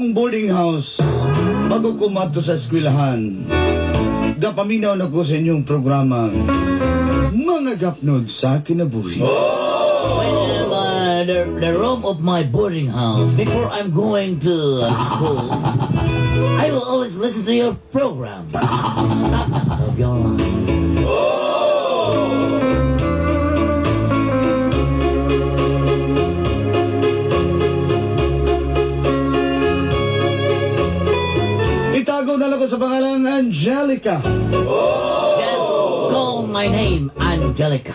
akong boarding house bago kumato sa eskwelahan. Gapaminaw na ko sa inyong programa, Mga Gapnod sa Kinabuhi. The room of my boarding house before I'm going to school, I will always listen to your program. Stop of your life. Itago na lang ko sa pangalang Angelica. Just call my name, Angelica.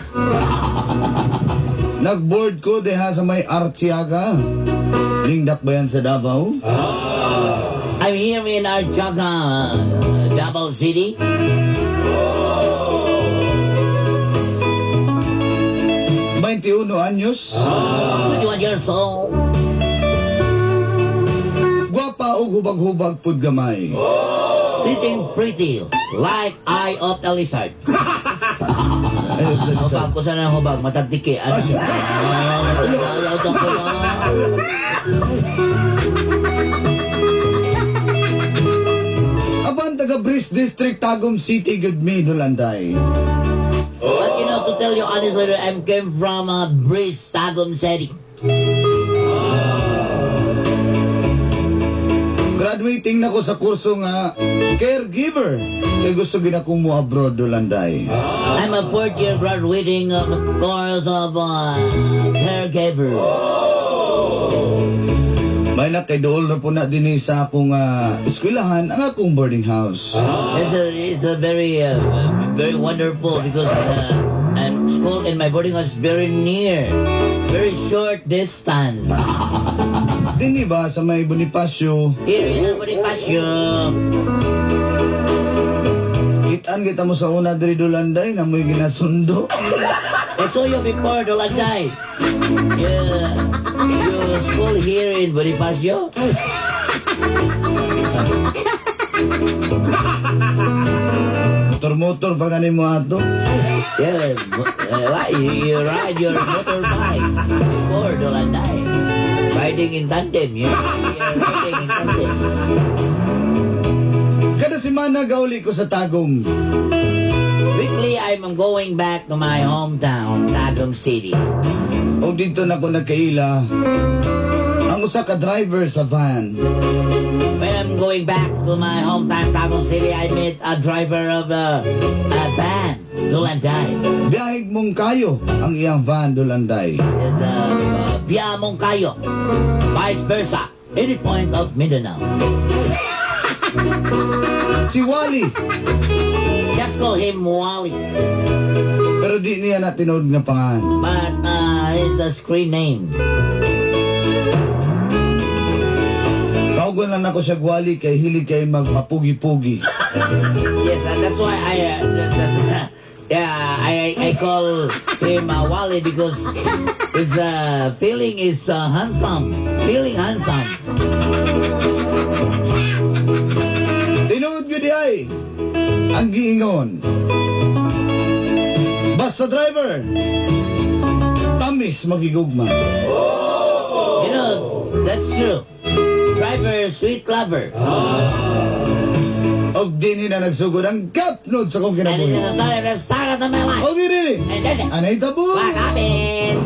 Nag-board ko deha sa may Artiaga. Lingdak ba yan sa Davao? I'm here in Artiaga, Davao City. 21 anyos. 21 years old. Gwapa o hubag-hubag pud gamay. Sitting pretty, like eye of a lizard. Hubag ko sana hubag, matagtiki. Aban taga Bris District, Tagum City, Gagmi, Dulanday. But you know, to tell you honestly, I came from Bris, Tagum City. Graduating na ko sa kurso nga caregiver. Kaya gusto gina ko mo abroad, Dulanday. I'm a fourth year graduating course of caregiver. May nakaidool na po na din sa akong eskwelahan, ang akong boarding house. It's a very very wonderful because and school in my boarding house is very near, very short distance. Dini ba sa may Bonifacio? Here in Bonifacio. Kitaan kita mo sa una diri, Dulanday, na mo'y ginasundo. I saw you before, Dolanday. You school here in Bonifacio? Motor-motor pa ganin mo ato. Yeah, you ride your motorbike before, Dolanday. Riding in tandem, riding in tandem. Kada semana gauli ko sa Tagum. Weekly, I'm going back to my hometown, Tagum City. O dito na ko nagkaila ang usa ka driver sa van. When I'm going back to my hometown, Tagum City, I meet a driver of a van, Dulanday. Biyahig mong kayo ang iyang van, Dulanday. Is Via Moncayo, vice versa, any point of Mindanao. Si Wally, Just call him Wally, pero di niya na tinood nga pangalan. but his screen name. Kaugon lang ako siya Wally kay hilig kay magpapugi-pugi. Yes, that's why I call him Wally because his feeling is handsome, feeling handsome. Tinood nyo di ay ang giingon. Basta driver, tamis magigugma. You know, that's true. Driver, sweet lover. Og din na nagsugod ang Gapnod sa kong And this is kinabuhi. the story of the start of my life. Og ini, And that's it. anay tabo. What happened?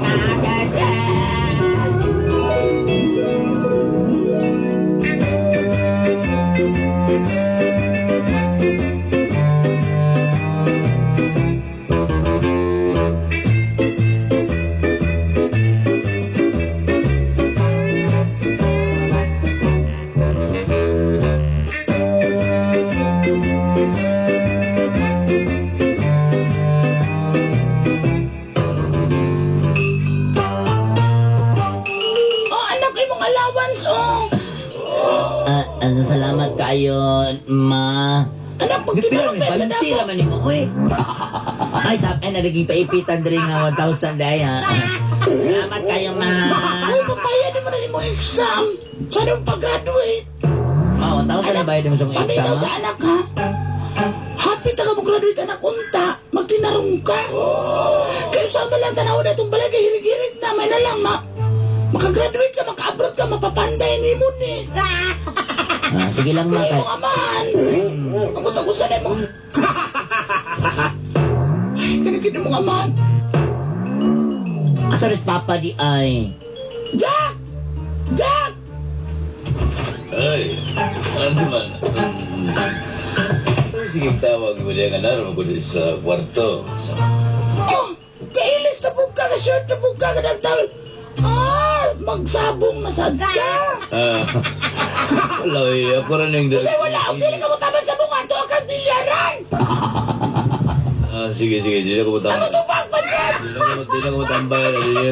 Salamat kayo, ma. Anak, pag tinulong pa sa Balti naman ni mo, uy. Ay, sapay na naging paipitan din nga 1,000 day, ha. Salamat kayo, ma. Ay, papayad mo na si mo exam. Sana mo pag-graduate. Ma, 1,000 na bayad mo sa mga exam, Paminaw ha? sa anak, ha? Happy ta ka mo graduate, anak, unta. Magtinarong ka. Kaya sa na lang tanaw na itong balagay, hirig-hirig na. May na lang, ma. Makagraduate ka, maka-abroad ka, mapapanday ni mo ni. Sige lang Kaya mga. mo amahan. Ang ko sanay mo. Ay, kanagin mo amahan. Asaris papa di ay. Jack! Jack! Ay, ano man? Sige, tawag mo niya nga naroon ko sa kwarto. Oh, kailis na buka ka, short na buka ka ng tawal. Magsabong na sadya. Wala eh, ako rin yung... Kasi wala, ang dili ka mo taman sa bunga, ito ang bilyaran. Sige, hindi na ko Ano matambay. ito pagpanyan? Hindi na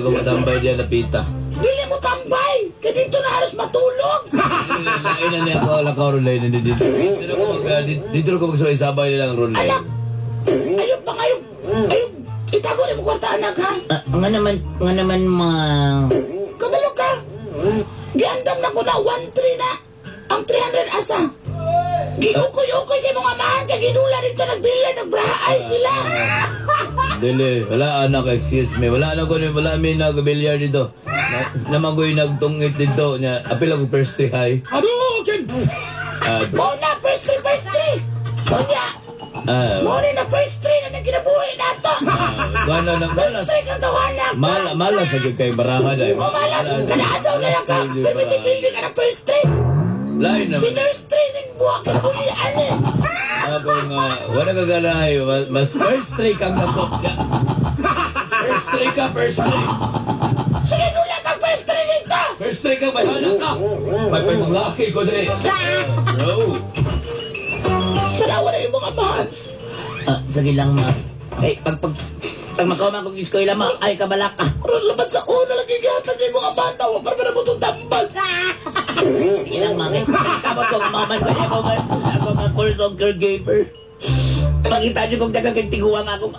ko matambay diyan na pita. Dili mo tambay, kaya dito na halos matulog. Lain na niya ako, lakaw rin lain na dito. Dito na ko magsabay-sabay nilang ron lain. Anak, ayun pa ngayon, ayun, itago rin mo kwarta anak ha. Nga naman ma... Kabalo ka. Giandam na ko na 1-3 na. Ang 300 asa. Giukoy-ukoy sa mga amahan kaya ginula dito nagbilan, nagbrahaay sila. Dili, wala anak, excuse me. Wala may nag-bilyar dito. Naman ko'y nagtungit dito niya. Apil ako first three high. Hadouken! Muna, first 3. Muna, muna na first 3 na nagkinabuhay na ito. Gana na, First 3 kang tawanak. malas na kay barahan ay. Malas, kanadaw na lang ka. Pipiti-piti ka ng first 3. Lain naman. First 3 ng buwak ang bulian eh. Ako nga, wala ka ganahay. Mas first three kang nakot ka. First three. Sige, nula pag first 3 dito. First three ka, may anak ka. May paglaki ko din. No. Salawa na yung mga amahan. Sige lang ma. Pag makaw kong iskoy lamang, ay kabalak ka. Pero laban sa una lang gigatan niya yung mga amahan na para pa na mo itong tambal. Sige lang mga. Kapag ko kumaman ko niya ako nga call song caregiver. Pagkita niyo kung nagkakintiguan ako.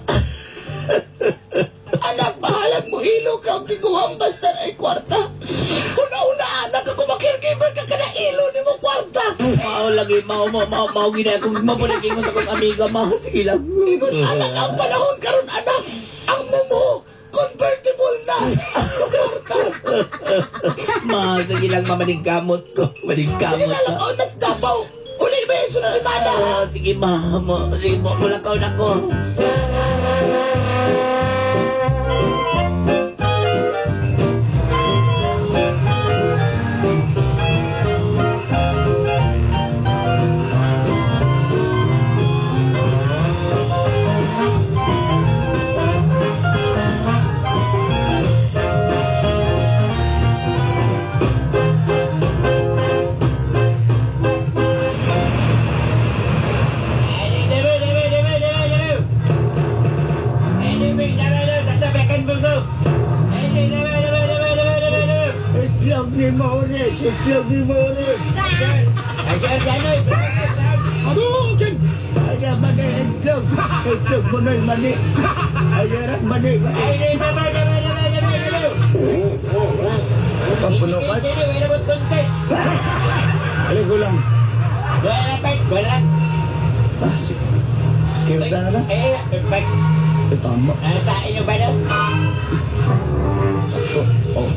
Anak, mahalag mo ilo ka ang tiguhang basta na ay kwarta. Una-una, anak, ako makirgiver ka ka na ilo ni mo kwarta. Mau gina kung mapulikin ko sa kong amiga ma. Sige lang. Ingon, anak, ang panahon karon anak, ang mumo, convertible na. Kwarta. Ma, sige lang ma, maningkamot ko. Sige Maningkamot na lang, ka. onas Davao. Uli ba yung sunod si Mana? Sige ma, sige mo, mulakaw na ko. Itlog ni Mores. Hadouken! Ada mana itlog? Itlog mo na mani. Ayaran mani. Pagpuno ka? Alay ko lang. Skill na na. Tama. Sa inyo ba daw? Sakto. Oh.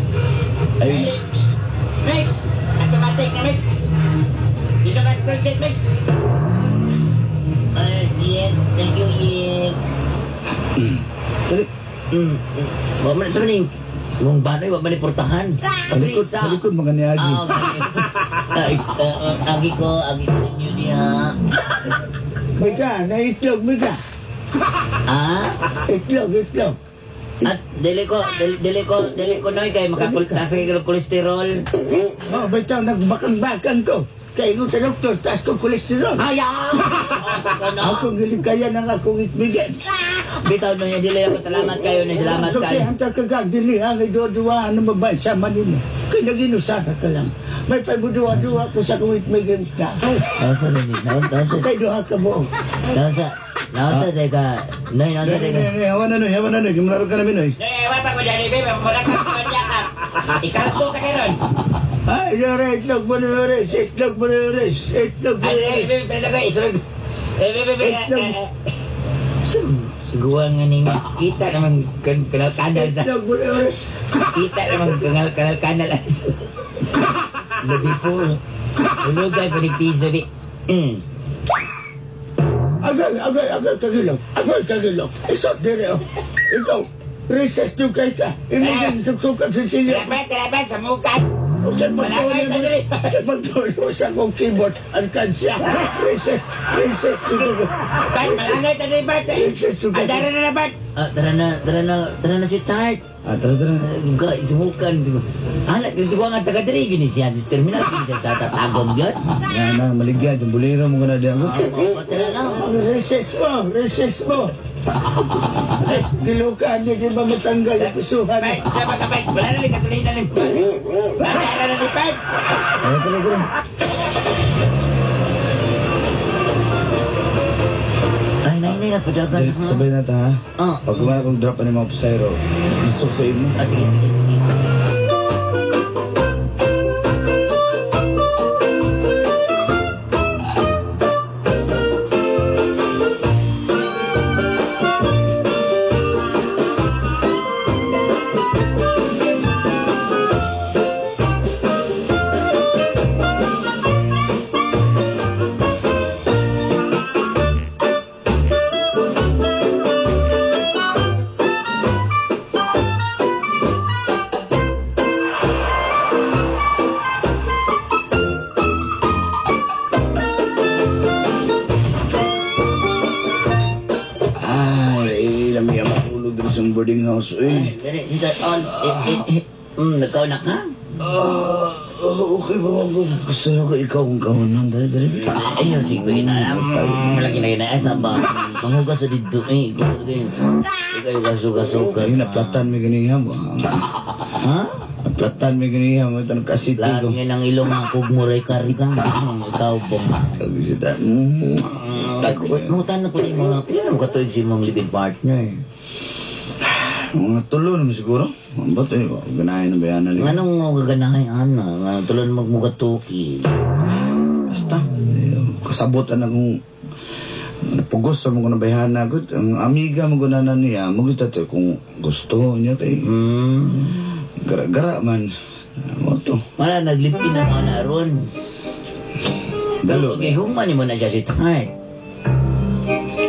Ayun. Mix! Automatic na mix! Dito ka spreadsheet mix! Yes, thank you, yes. Wala man sa maning. Kung banoy, wala man portahan. Salikod mga niagi. Agi ko ninyo diha. May ka, na-itlog, may ka. Itlog. At dili ko noy kay makakultas kay kolesterol. Oh, bitaw nagbakang-bakang ko. Kaya nung sa doktor, taas ko kolesterol. Ayaw! Akong giligaya ng akong itbigay. Bitaw no niya dili ako salamat kayo na salamat So, kayo. kaya hantag kagag, dili ang idua-dua, ano mabay sa manimo. Kaya naginusaka ka lang. May pagbuduwa-duwa ko sa akong itbigay ka. Nasa rin, nasa. Kaya duha ka mo. Nasa teka. Noy, nasa teka. Hawan na, gimularo ka namin, oy. Ewan pa ko dyan, babe. Wala ka yakap. Ikalso ka kayo ron. Ay, yore, itlog mo na yore. Itlog mo na yore. Itlog mo na yore. Babe, pwede ko isurog. Babe. Guwa nga ning kita naman kanal-kanal sa... Itlog mo na yore. Kita naman kanal-kanal sa... Labi po. Ulog tayo piso ni. Agay, kagilong. Isot dire, oh. Ikaw, recess nyo kay ka. Imagine, suksukan sa silya. Tirabat sa mukat. O saan Malakay ka dali. magtuloy sa akong keyboard? Alkansya. Recess nyo kay ka. Bat, malangay ta dali, Bat. Recess nyo kay ka. Tara na, Bat. Tara na si Tart. Tara. Guys, sumukan. Anak, dito ko nga taga-diri. Gini siya, dis terminal. Gini siya sa tatagom yun. Yan na, maligyan. Yung bulero mo ka na diyan. Tara na. Recess mo. Gilukan niya, di ba matanggal ang pusuhan? Bat, sama ka, Bat. Wala na rin kasalina rin. Tara na ni Bat. Tara. Ay, nay, napadagan. Sabay na ta, ha? Oh. Pag kumana kong drop ng mga pasayro, gusto ko sa mo. Sige. Ay, lamia matulog din sa boarding house, eh. Dali, si Tart, on. Nagkaunak ka? Okay ba ako? Gusto na ko ikaw kung kahunan. Dali. Ayun, sige na. Malaki na ginasa ba? Panghugas sa dito. Ikaw gasuga-suga. Ay, naplatan may ganiham. Ha? Naplatan may ganiham. Ito nagkasiti ko. Lagi ng ilong mga kugmuray karga. Ikaw bong. Kagisita. Mutan na po yung mga pinanong katuig si mong living partner. Mga tulo naman siguro. Ang bato eh. Ganahin na ba yan? Nga nung gaganahay, ana. Nga tulad magmukatuki. Basta. Kasabutan akong napugos sa mga nabayhan agad. Ang amiga mo gunanan niya, magkita tayo kung gusto niya tayo. Gara-gara man. Ano to? Wala, naglipin na mga naroon. Dalo. Okay, human mo na siya si Tart.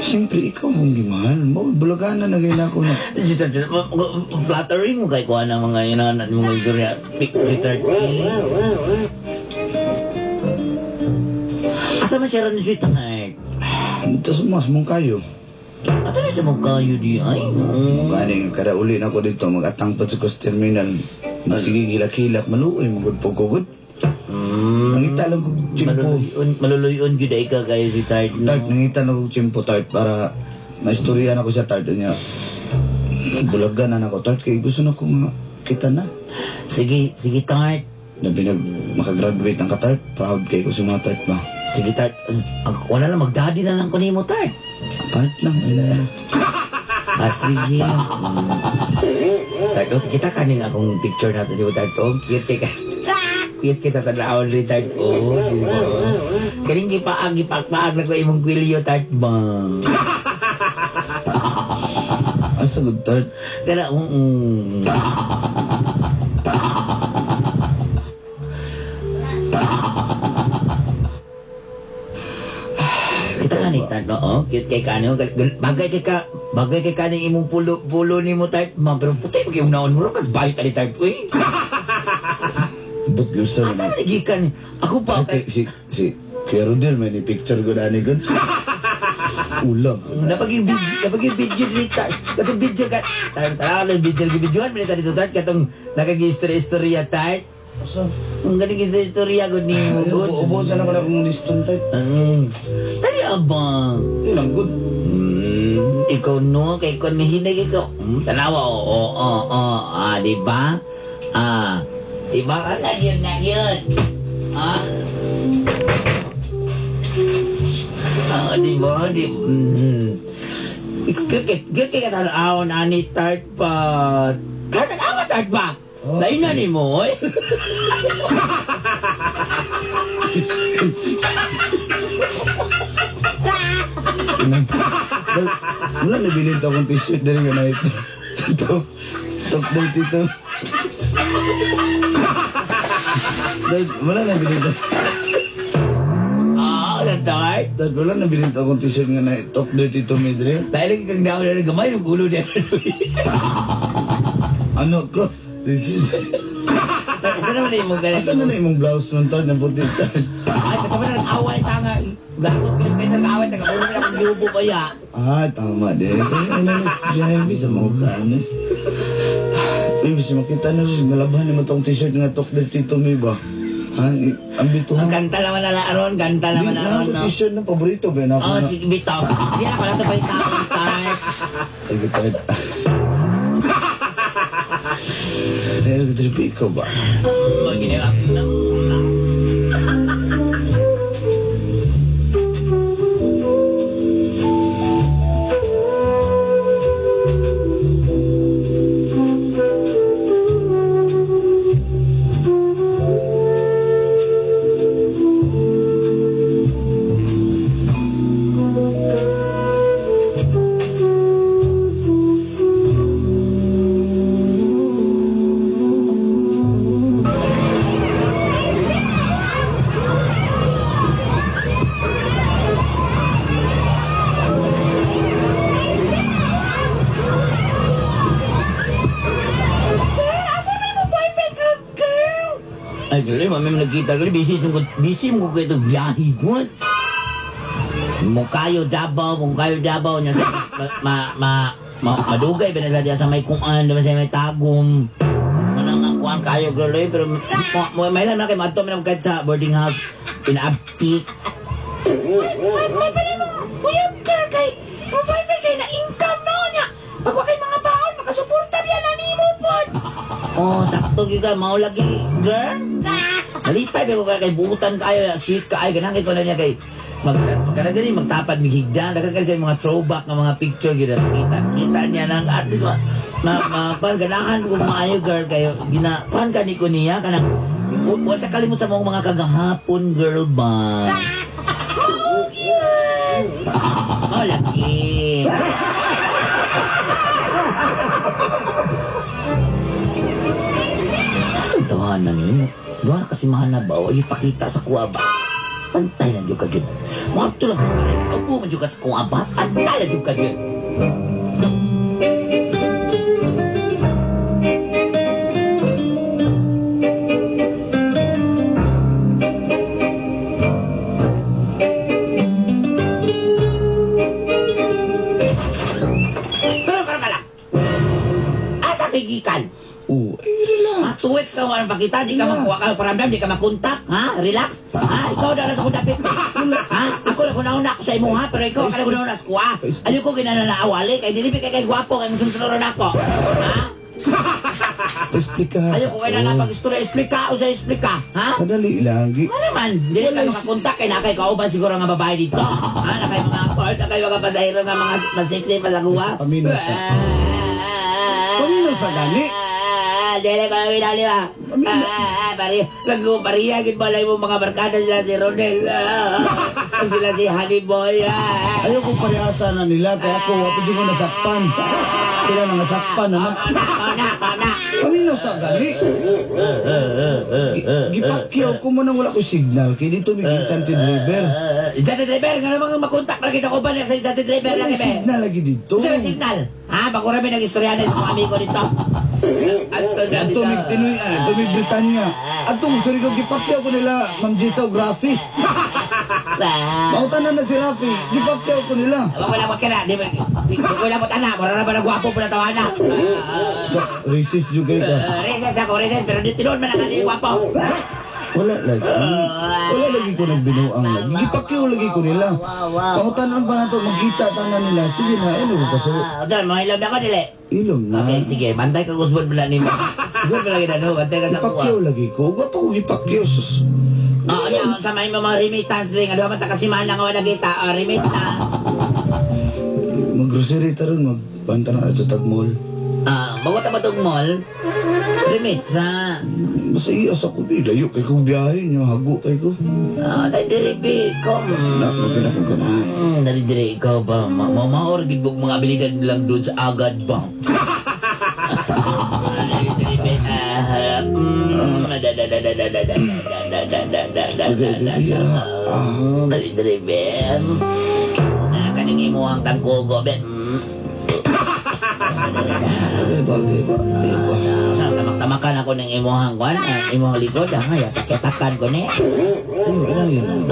Siyempre, ikaw mong gimahal. Bulagan na nagay na ako na. Si Tart, flattering mo kay kuha ng mga inanan mo mga igorya. Si Tart. Asa man siya rin si Tart? Dito sa mas mong kayo. Ato na sa mong kayo di ay. Ganing, kada uli na ako dito, mag-atangpot sa coast terminal. Sige, hilak-hilak, maluoy, magod-pugod. Nangita lang kong chimpo. Maluluyon yun ay ka kayo si Tart. Tart, nangita lang kong chimpo, Tart, para maistoryan ako sa Tart. Niya, bulagan na ako, Tart, kaya gusto na akong kita na. Sige, Tart. Na makagraduate ang ka-Tart, proud kayo ko sa mga Tart ba? Sige, Tart. Wala na, magdadi na lang ko ni mo, Tart. Tart lang, ayun. Sige. Tart, kita kaning akong picture natin di mo, Tart. Cute ka. Cute kita tanawon rin, Tart. Di ba? Kaling gipak-paag na ko imong kwilyo, Tart ba? Asa good, Tart? Kaya, kita ka ni Tart, oo. Cute kay ka, bagay kay ka ni imong pulo ni mo, Tart. Pero puti, mag-iong naon mo, kagbayot ni Tart, uy. Ba't gusto Asa na? na nagikan? Ako pa, Okay, si Kuya Rodel, may ni-picture ko na ni good. Ulam. napag-video ni Tart. Katong video ka. Tara ka ng videohan. Minita dito, Tart. Katong nakag-istorya, Tart. Ang galing istorya ko ni mo, good. Ubusan ako na kung liston, Tart. Tali abang. Yun lang, good. Ikaw no, kay kon hinag ikaw. Tanawa, oo. Di ba? Di ba ka na yun? Di ba? Ikit ka tanaw na ni Tart pa. Tanawa, Tart ba? Lain na ni mo, oy. Wala na binita akong t-shirt dari ka na ito. Tokbong tito. Wala na binita. t-shirt. Dahil wala nabilin to akong t-shirt nga na talk dirty to me, Dre. Dahil lagi kang daon na gamay, yung gulo niya. Ano ko? Saan naman na yung mga Asa na na imong blouse nun to, na puti to? Ay, katawa na nag-away tanga. Blagot ko kayo sa nag-away, taga-ulo na akong yubo kaya. Ah, tama din. Ay, ano na si Jaime sa mga kanis. Uy, basta makita na siya, nalabahan naman tong t-shirt nga talk dirty to me ba? Ha? Ang bito Ang ha? ganta naman na aron, ganta naman na aron, no? T-shirt na paborito ba? Na, Oo, sige, bitaw. Sige na, pala ito pa yung tart. Sige, kahit. Pero trip ikaw ba? Pag ginilap na. Ay, gali, mami mo nagkita, gali, busy mo ko ito biyahe ko. Mungkayo Davao niya sa madugay, binala diya sa may kuan, diba sa may tagum. Manang kuan kayo, gali, pero may lang na kayo, mato mo kahit sa boarding house, pinaabtik. May pala mo, uyab ka kay, mo boyfriend kay na income no niya. Pag kay mga baon, makasuporta biya na ni mo po. Oh, sakto gyud ka mao lagi, girl. Nalipay ko kay buutan kayo, sweet ka ay ganang ko na niya kay magkadali magtapad mig higda, dagan sa mga throwback nga mga picture gyud kita niya nang at least pan ganahan ko maayo girl kayo ginapan ka ni ko niya kanang wa sa kalimot sa mga kagahapon girl ba. Oh, lagi. Saan tawanan yun? Doon na kasi mahana ba? O ipakita sa kuwa ba? Pantay na dyan ka dyan. Mga ito lang kasi malay. Kaupo man dyan ka sa kuwa ba? Pantay na dyan ka dyan. Pero ka lang. Asa kikikan? Oh, ay, relax. 2 weeks ka walang pakita, di ka magkuha ka paramdam, di ka makontak, ha? Relax? Ha? Ikaw na lang sa kudapit. Ha? Ako lang kuna-una ako sa imo, ha? Pero ikaw ka lang kuna-una sa kuha. Ano ko ginananaawali? Kay dilipi kay gwapo, kay musunod ako. Ha? Explika. Ayaw ko kayo na napag-istorya, explika o sa explika, ha? Kadali lang. Ano naman? Di ka makakontak, kay nakay kauban siguro nga babae dito. Ha? Nakay mga port, nakay mga pasahero nga mga masiksi pa sa kuha. Pamino sa gani. Dili ko na binali ba? Nagpariya, gitbalay mo mga barkada sila si Rodel. Sila si Honey Boy. Ayaw kong parehasa na nila, kaya ako, wapo dyan ko nasakpan. Sila nang nasakpan, ano? Pana. Pamino sa gani. Gipakyaw ko mo nang wala ko signal, kaya dito may Santi Driver. Dati driver, nga naman makontak lagi na ko ba sa dati driver Wala lagi be? signal lagi dito. Saan ang signal? Ha? Bago rami nag-istorya na sa mga amigo dito. Ato may Tinoy, ato may Britanya. Ato, sorry ko, gipakyaw ko nila, Ma'am Jessa o Grafi. Mautanan na si Rafi, gipakyaw ko nila. Wag ko lang magkira. Di ko lang matana. Para na ba nagwapo po na tawana? Racist juga ka. Reses ako, reses. Pero di tinuon man ang kanil gwapo. Wala lagi. Wala lagi ko nagbinuang lagi. Gipakyaw lagi ko nila. Mautanan pa na to, magkita tanan nila. Sige na, ilong ko kaso. Diyan, mga ilog na ko, dili. Ilong na. Okay, sige. Bantay ka gusbon pala ni mo. Gusbon pala kita, no? Bantay ka sa Gipakyaw kuwa. lagi ko. Huwag pa ko gipakyaw. Sus. Oo, yan. Samahin mo mga remittance rin. Ano ba takasimahan na nga wala kita? Remit na. Mag-grocery taron, magbanta na sa tagmall. Bago ta matog mall, remit sa... Basta iyas ako, layo kay kong biyahe niyo, hago kay ko. Dahil diri, ko. Na, magkina kong ganahan. Dali diri, ikaw ba? Maorgid mo mga abilidad lang doon sa agad ba? Dali diri, Dali, Ben. Kaning imuhang tangkugo, Ben. Bagay ba? Samak-tamakan ako ng imuhang kwan, imuhang likod, yatak-yatakan ko ni. Ano yun?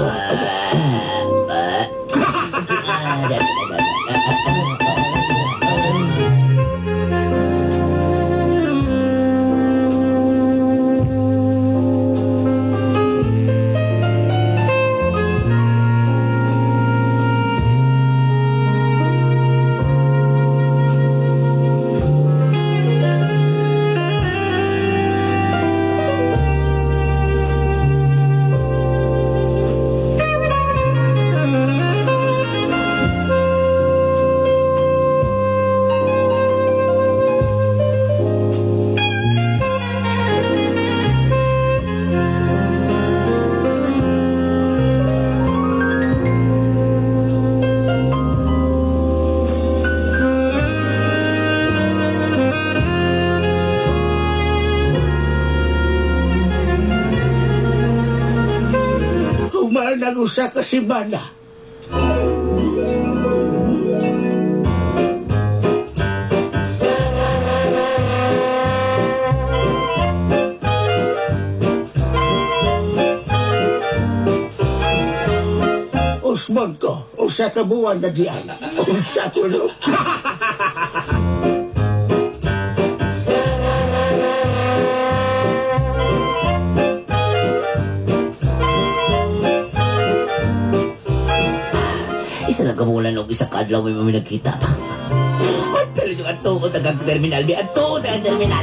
Usa ka si Bana. Usman ko, usa ka buwan na diyan. Usa ko no. Isa na kamulan og isa kadlaw may mga nagkita pa. At pero yung ato ko taga-terminal, di ato taga-terminal.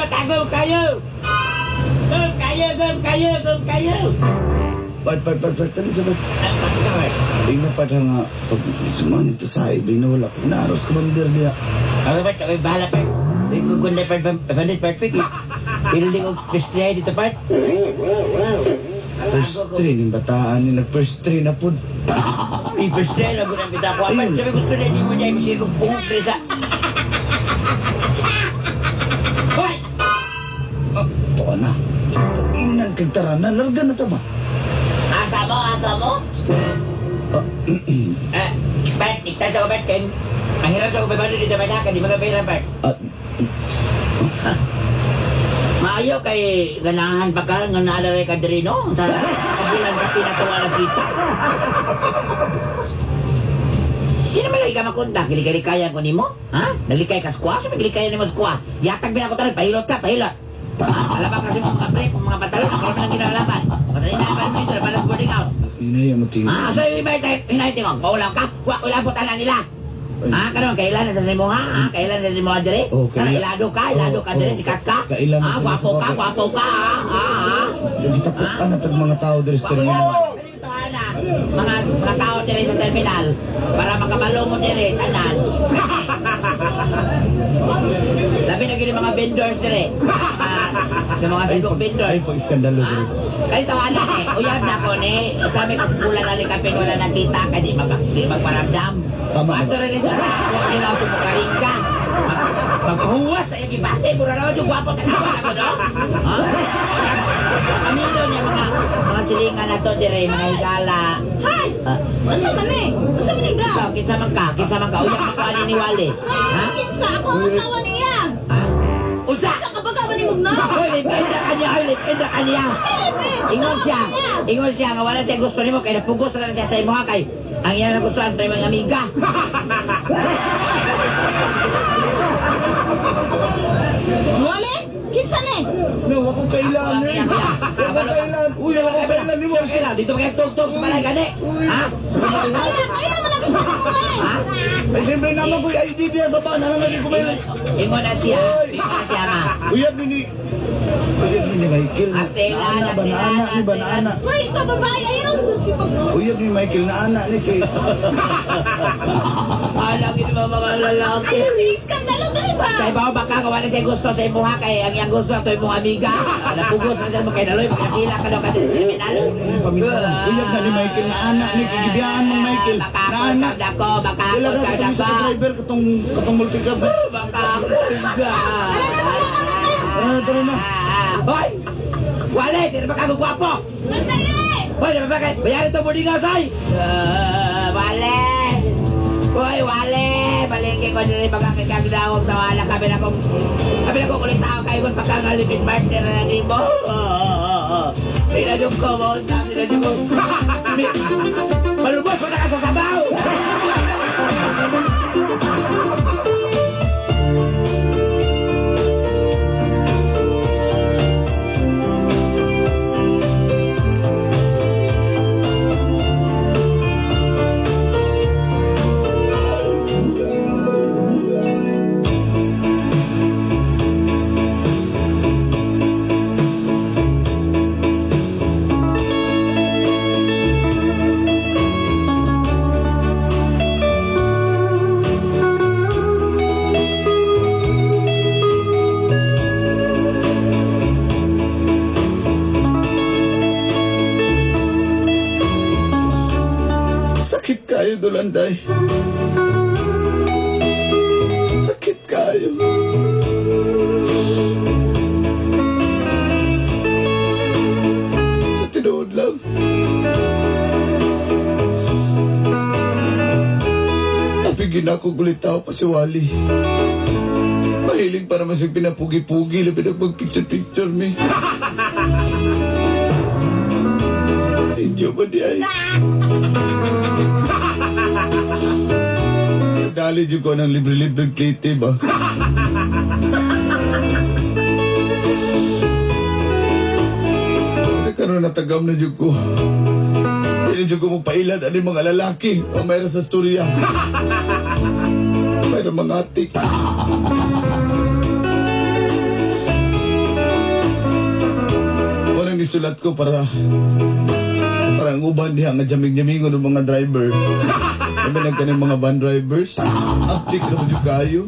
Tago kayo. Pat, kani sa Bina pa nga, pag isman ito sa ibig na wala pag naaros commander niya. Ako bahala pa. Gunda pa, perfect eh. Piling ko Christian dito pa. First train, yung bataan ni nag-first train na po. May Christian, ako nang kita ko. Apan, sabi gusto na di mo niya, kasi kong pungok sa... Hoy! Ito na. Tag-inan kay taranan, larga na ito ba? Asa mo? Bert, iktan sa ko, Bert, Ken. Ang hirap sa ko, Bert, dito ba na? Di magabilan, Bert. Maayo kay ganahan pa ka, nga naalaray ka diri, no? Sa kabulan ka pinatuwa na kita. Di naman lagi ka makunta, kilikay-likayan ko ni mo? Ha? Nalikay ka squash? May kilikayan ni mo squash? Yatag bin ako tarin, pahilot ka, pahilot. Alabang kasi mga brief, mga pantalon, ako naman ang ginalaman. Kasi inapan mo dito, napalas boarding house. Inaya mo tingin. So yung iba, hinay-tingog, paulang ka, huwag ko ilabot na nila. Karon kailan sa simo ha? Kailan sa simo dire? Ilado ka dire sikat ka. Gwapo ka ha? Kita po tag mga tao dire sa terminal. Mga tao dire sa terminal para makabalo mo dire tanan. Labi na gini mga vendors dire. Sa mga sidewalk vendors. Ay, pag-iskandalo dire. Kaya tawanan uyab na ko ni. Sabi kas bulan na likapin wala nakita kadi magparamdam. Tama Ato rin ito sa mga sumukaring ka. Magpahuwas sa iyong ibate. Mura naman yung gwapo tanawa na ko, no? Ha? Kami doon yung mga silingan na to, dire, mga higala. Hay! Masa man eh? Masa man nga? Ikaw, kinsa man ka. Uyang makuha ni Wally. Ha? Kinsa ako ang asawa niya. Ha? Usa! Sa kapag ka ba ni Mugna? Hoy, lipin na kanya. Ingon siya nga wala siya gusto nimo kay napugos na siya sa imo ha kay ang iya na gustuhan tayo mga amiga. Wale? Kinsa ni? No, ako kailan eh. Ako kailan. Uy, ako kailan ni mo. Sila, dito mga tug-tug sa balay gani. Ha? Kailan mo na kinsa ni mo eh? Ha? Ay, siyempre naman ko yung ID niya sa bana. Naman di ko may... Ingon na siya nga. Uyab ni Michael. Astela. Banaana. Uy, ikaw babae. Ayaw mo si pag... Uyab ni Michael na anak ni kay... Alam ni mga lalaki. Ayaw si iskandalo. Dali Kay ba baka ka wala siya gusto sa imuha kay ang iyang gusto to imong amiga. Napugos na siya mo kay naloy makakila ka daw ka din sa terminal. Uyab na ni Michael na anak ni kigibiyaan mong Michael. Baka Na anak. ako, baka Wala ako ka katong sa driver katong multicab. Baka ako da. Tara na. Hoy! Wale, di na ba kago gwapo? Sandali! Hoy, di ba bakit? Bayaran ito boarding house, ay! Wale! Hoy, Wale! Balingkin ko din magkakagdawag na wala kami na kung ulit tao kayo kung pagkakalipin partner na ni mo. Sinadyung ko mo, sinadyung ko. Malubos ko na ka sa sabaw! Sakit kayo, Dolanday. Sakit kayo. Sa tinood lang. Napigin ako gulit tao pa si Wally. Mahilig pa naman siyang pinapugi-pugi na pinagpag-picture-picture me. Hindi ba di ay? Dali dyan ko ng libre-libre klite ba? Nagkaroon na tagam na dyan ko. Hindi dyan ko magpailan ano yung mga lalaki o mayroon sa storya. Mayroon mga atik. Walang nisulat ko para ang uban diha nga jamig-jamingon ng mga driver. Kami nagkaning mga van drivers. Aptik na mo yung kayo.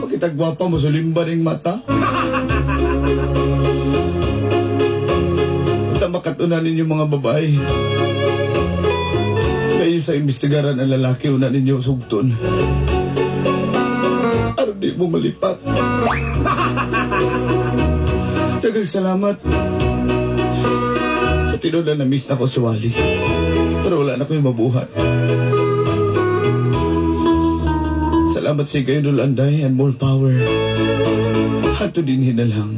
Pakitagwapa mo, sulimba ng mata. Punta makatunan ninyo mga babae. Kayo sa imbestigaran ang lalaki, una ninyo sugton. Ano di mo malipat. Dagang salamat. Sa tinood na miss na ko si Wally. Pero wala na ko yung mabuhat. Salamat sa kayo, Dolanday, and more power. Hato din hinalang.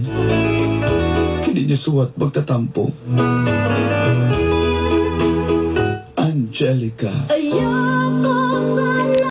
Kini niya suwat magtatampo. Angelica. Ayoko